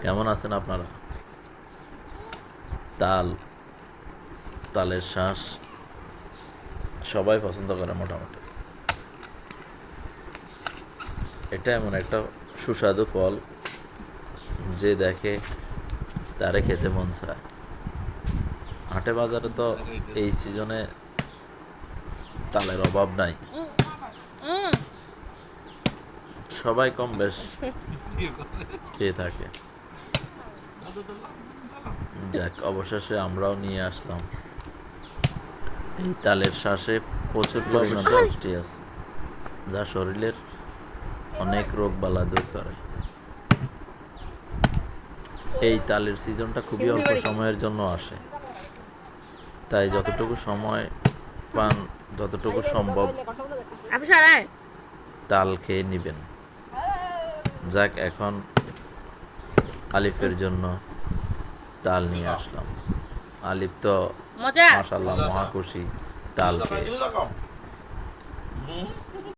কেমন আছেন আপনারা? তাল, তালের শ্বাস সবাই পছন্দ করে মোটামুটি। এটা এমন একটা সুস্বাদু ফল, যে দেখে তারে খেতে মন চায়। হাটে বাজারে তো এই সিজনে তালের অভাব নাই, সবাই কম বেশ খেয়ে থাকে। যাক, অবশেষে আমরাও নিয়ে আসলাম। এই তালের শ্বাসে প্রচুর পরিমাণে পুষ্টি আছে, যা শরীরের অনেক রোগ বালা দূর করে। এই তালের সিজনটা খুবই অল্প সময়ের জন্য আসে, তাই যতটুকু সময় পান, যতটুকু সম্ভব তাল খেয়ে নিবেন। যাক, এখন আলিফের জন্য তাল নিয়ে আসলাম। আলিফ তো মাশাআল্লাহ মহা খুশি তাল খেয়ে।